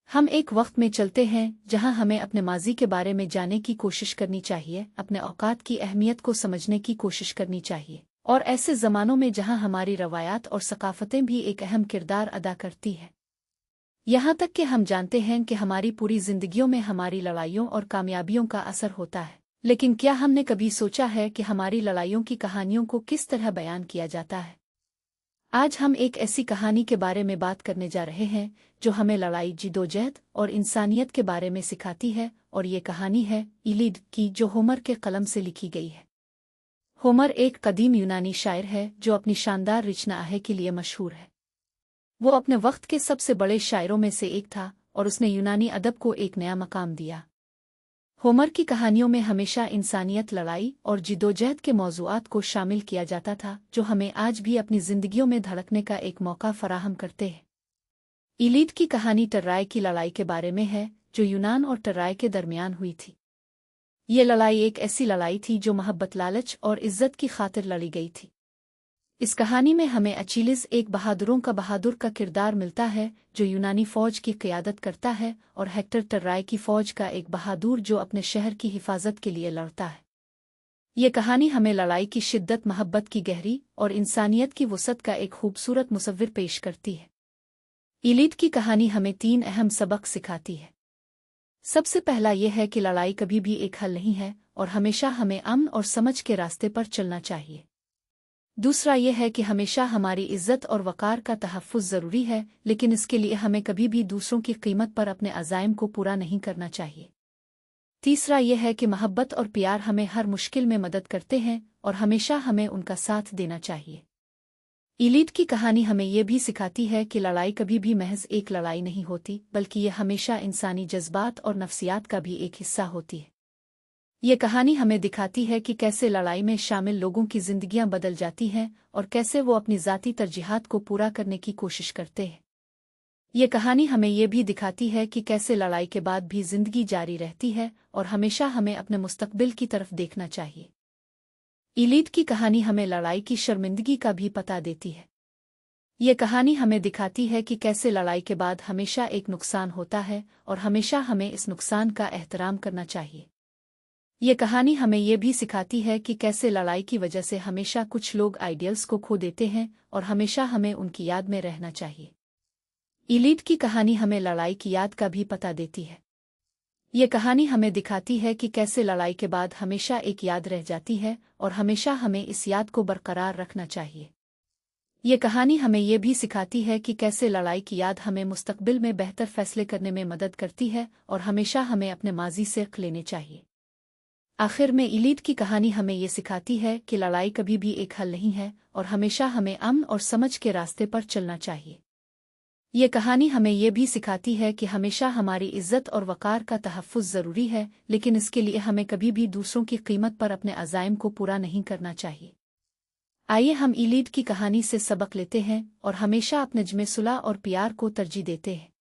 हम एक वक्त में चलते हैं जहां हमें अपने माजी के बारे में जानने की कोशिश करनी चाहिए, अपने औकात की अहमियत को समझने की कोशिश करनी चाहिए, और ऐसे ज़मानों में जहां हमारी रवायात और सकाफ़तें भी एक अहम किरदार अदा करती हैं। यहाँ तक कि हम जानते हैं कि हमारी पूरी ज़िंदगियों में हमारी लड़ाइयों और कामयाबियों का असर होता है, लेकिन क्या हमने कभी सोचा है कि हमारी लड़ाइयों की कहानियों को किस तरह बयान किया जाता है? आज हम एक ऐसी कहानी के बारे में बात करने जा रहे हैं जो हमें लड़ाई, जिदोजहद और इंसानियत के बारे में सिखाती है, और ये कहानी है इलीड की, जो होमर के कलम से लिखी गई है। होमर एक कदीम यूनानी शायर है जो अपनी शानदार रचनाएं के लिए मशहूर है। वो अपने वक्त के सबसे बड़े शायरों में से एक था और उसने यूनानी अदब को एक नया मकाम दिया। होमर की कहानियों में हमेशा इंसानियत, लड़ाई और जिदोजहद के मौज़ूआत को शामिल किया जाता था, जो हमें आज भी अपनी ज़िंदगियों में धड़कने का एक मौका फराहम करते हैं। इलीड की कहानी टर्राय की लड़ाई के बारे में है, जो यूनान और टर्राय के दरमियान हुई थी। ये लड़ाई एक ऐसी लड़ाई थी जो मोहब्बत, लालच और इज्जत की खातिर लड़ी गई थी। इस कहानी में हमें अचीलिस, एक बहादुरों का बहादुर का किरदार मिलता है जो यूनानी फौज की क़ियादत करता है, और हेक्टर, टर्राय की फौज का एक बहादुर जो अपने शहर की हिफाजत के लिए लड़ता है। ये कहानी हमें लड़ाई की शिद्दत, मोहब्बत की गहरी और इंसानियत की वुसअत का एक खूबसूरत मुसव्विर पेश करती है। इलीड की कहानी हमें 3 अहम सबक सिखाती है। सबसे पहला यह है कि लड़ाई कभी भी एक हल नहीं है और हमेशा हमें अमन और समझ के रास्ते पर चलना चाहिए। दूसरा यह है कि हमेशा हमारी इज्जत और वक़ार का तहफ़्फ़ुज़ ज़रूरी है, लेकिन इसके लिए हमें कभी भी दूसरों की कीमत पर अपने अज़ाइम को पूरा नहीं करना चाहिए। तीसरा यह है कि मोहब्बत और प्यार हमें हर मुश्किल में मदद करते हैं और हमेशा हमें उनका साथ देना चाहिए। इलीड की कहानी हमें यह भी सिखाती है कि लड़ाई कभी भी महज एक लड़ाई नहीं होती, बल्कि यह हमेशा इंसानी जज्बात और नफ्सियात का भी एक हिस्सा होती है। ये कहानी हमें दिखाती है कि कैसे लड़ाई में शामिल लोगों की ज़िंदगियां बदल जाती हैं और कैसे वो अपनी ज़ाती तरजीहात को पूरा करने की कोशिश करते हैं। ये कहानी हमें ये भी दिखाती है कि कैसे लड़ाई के बाद भी ज़िंदगी जारी रहती है और हमेशा हमें अपने मुस्तकबिल की तरफ देखना चाहिए। इलीड की कहानी हमें लड़ाई की शर्मिंदगी का भी पता देती है। ये कहानी हमें दिखाती है कि कैसे लड़ाई के बाद हमेशा एक नुकसान होता है और हमेशा हमें इस नुकसान का एहतराम करना चाहिए। ये कहानी हमें ये भी सिखाती है कि कैसे लड़ाई की वजह से हमेशा कुछ लोग आइडियल्स को खो देते हैं और हमेशा हमें उनकी याद में रहना चाहिए। इलीड की कहानी हमें लड़ाई की याद का भी पता देती है। ये कहानी हमें दिखाती है कि कैसे लड़ाई के बाद हमेशा एक याद रह जाती है और हमेशा हमें इस याद को बरकरार रखना चाहिए। ये कहानी हमें ये भी सिखाती है कि कैसे लड़ाई की याद हमें मुस्तकबिल में बेहतर फैसले करने में मदद करती है और हमेशा हमें अपने माजी से सीख लेने चाहिए। आखिर में इलीड की कहानी हमें ये सिखाती है कि लड़ाई कभी भी एक हल नहीं है और हमेशा हमें अमन और समझ के रास्ते पर चलना चाहिए। ये कहानी हमें ये भी सिखाती है कि हमेशा हमारी इज्जत और वक़ार का तहफ़्फ़ुज़ ज़रूरी है, लेकिन इसके लिए हमें कभी भी दूसरों की कीमत पर अपने अज़ाइम को पूरा नहीं करना चाहिए। आइए हम इलीड की कहानी से सबक लेते हैं और हमेशा अपने जमे सुलह और प्यार को तरजीह देते हैं।